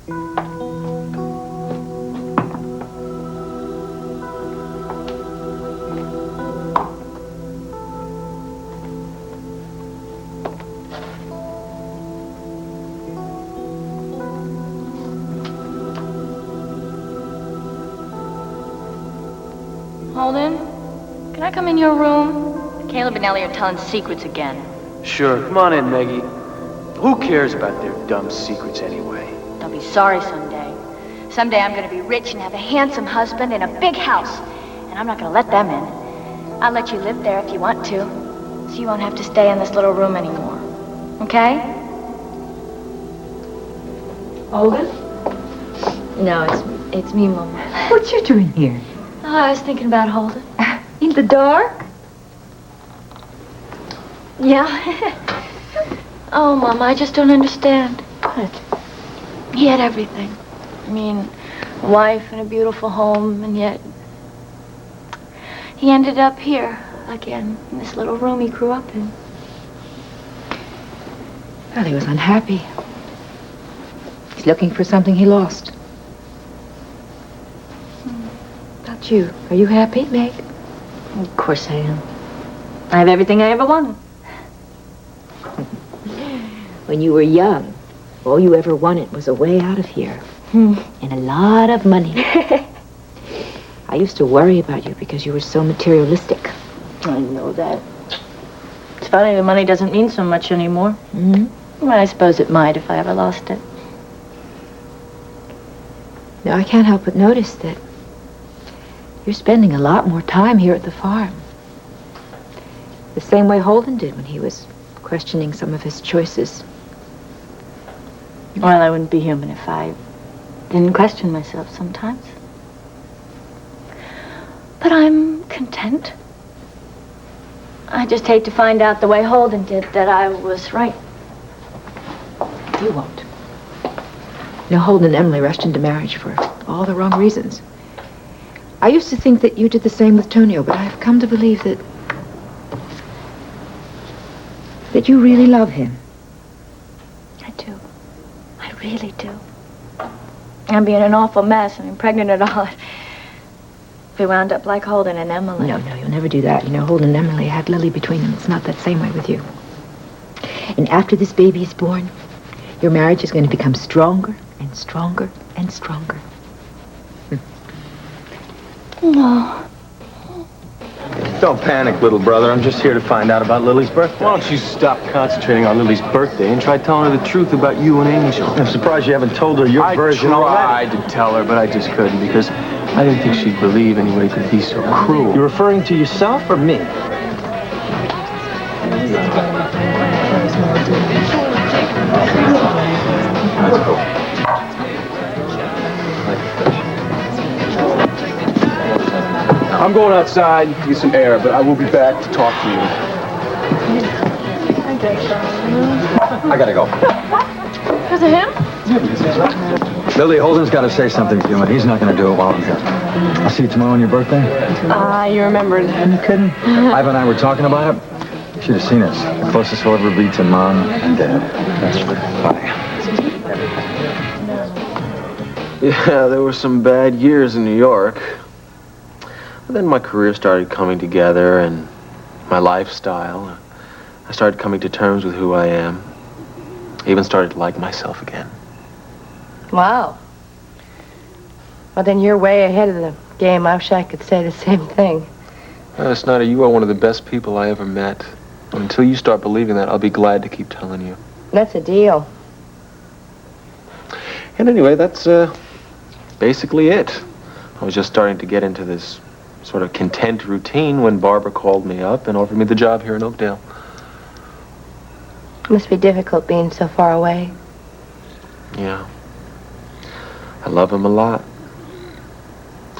Holden, can I come in your room? Caleb and Ellie are telling secrets again. Sure, come on in, Maggie. Who cares about their dumb secrets anyway? They'll be sorry someday. Someday I'm going to be rich and have a handsome husband and a big house. And I'm not going to let them in. I'll let you live there if you want to. So you won't have to stay in this little room anymore. Okay? Holden? No, it's me, Mama. What you doing here? Oh, I was thinking about Holden. In the dark? Yeah. Oh, Mama, I just don't understand. What? He had everything. I mean, a wife and a beautiful home, and yet he ended up here again, in this little room he grew up in. Well, he was unhappy. He's looking for something he lost. About you. Are you happy, Meg? Of course I am. I have everything I ever wanted. When you were young, all you ever wanted was a way out of here. And a lot of money. I used to worry about you because you were so materialistic. I know that. It's funny, the money doesn't mean so much anymore. Mm-hmm. Well, I suppose it might if I ever lost it. Now, I can't help but notice that you're spending a lot more time here at the farm. The same way Holden did when he was questioning some of his choices. Well, I wouldn't be human if I didn't question myself sometimes. But I'm content. I just hate to find out the way Holden did that I was right. You won't. You know, Holden and Emily rushed into marriage for all the wrong reasons. I used to think that you did the same with Tonio, but I've come to believe that you really love him. I do. I really do. I'm being an awful mess. I mean, pregnant at all. If we wound up like Holden and Emily. No, you'll never do that. You know, Holden and Emily had Lily between them. It's not that same way with you. And after this baby is born, your marriage is going to become stronger and stronger and stronger. No. Don't panic, little brother. I'm just here to find out about Lily's birthday. Why don't you stop concentrating on Lily's birthday and try telling her the truth about you and Angel? I'm surprised you haven't told her your version already. I tried to tell her, but I just couldn't because I didn't think she'd believe anybody could be so cruel. You're referring to yourself or me? I'm going outside to get some air, but I will be back to talk to you. I gotta go. Because of him? Lily, Holden's got to say something to you, and he's not going to do it while I'm here. I'll see you tomorrow on your birthday. You remembered. Are you kidding? Ivan and I were talking about it. You should have seen us. The closest we'll ever be to Mom and Dad. That's bye. Yeah, there were some bad years in New York. But then my career started coming together and my lifestyle. I started coming to terms with who I am. I even started to like myself again. Wow. Well, then you're way ahead of the game. I wish I could say the same thing. Snyder, you are one of the best people I ever met. And until you start believing that, I'll be glad to keep telling you. That's a deal. And anyway, that's basically it. I was just starting to get into this sort of content routine when Barbara called me up and offered me the job here in Oakdale. It must be difficult being so far away. Yeah. I love him a lot.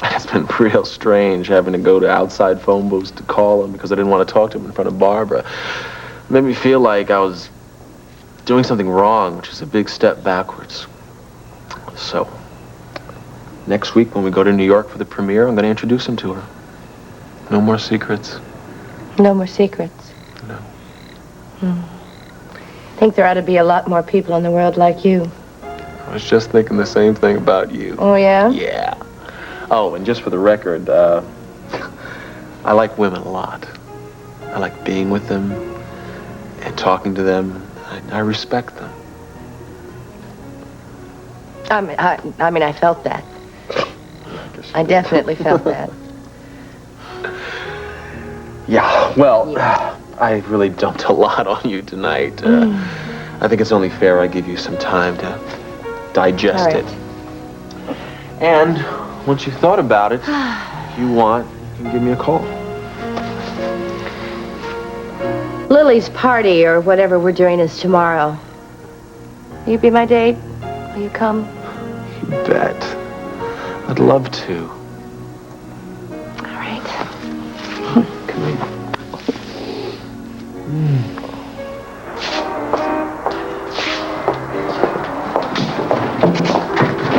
It's been real strange having to go to outside phone booths to call him because I didn't want to talk to him in front of Barbara. It made me feel like I was doing something wrong, which is a big step backwards. So, next week when we go to New York for the premiere, I'm going to introduce him to her. No more secrets. No more secrets. No. I think there ought to be a lot more people in the world like you. Oh, I was just thinking the same thing about you. Oh, yeah? Yeah. Oh, and just for the record, I like women a lot. I like being with them and talking to them. I respect them. I mean, I felt that. I definitely felt that. Yeah, well, I really dumped a lot on you tonight. I think it's only fair I give you some time to digest All right. it. And once you've thought about it, if you want, you can give me a call. Lily's party, or whatever we're doing, is tomorrow. Will you be my date? Will you come? You bet. I'd love to. All right. Come in.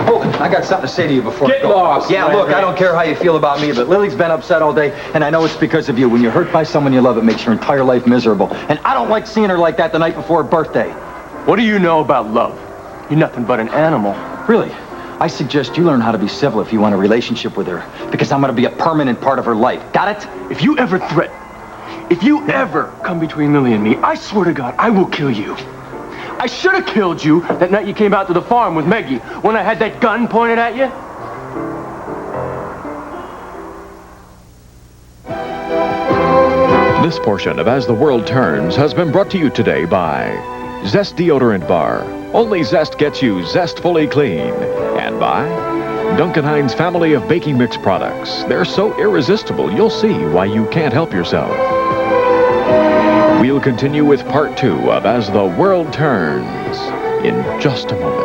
Holden, I got something to say to you before Get I go. lost, Yeah, Larry. look, I don't care how you feel about me, but Lily's been upset all day, and I know it's because of you. When you're hurt by someone you love, it makes your entire life miserable. And I don't like seeing her like that the night before her birthday. What do you know about love? You're nothing but an animal. Really? I suggest you learn how to be civil if you want a relationship with her, because I'm going to be a permanent part of her life. Got it? If you ever come between Lily and me, I swear to God, I will kill you. I should have killed you that night you came out to the farm with Meggie, when I had that gun pointed at you. This portion of As the World Turns has been brought to you today by Zest Deodorant Bar. Only Zest gets you zestfully clean. And by Duncan Hines' family of baking mix products. They're so irresistible, you'll see why you can't help yourself. We'll continue with part 2 of As the World Turns in just a moment.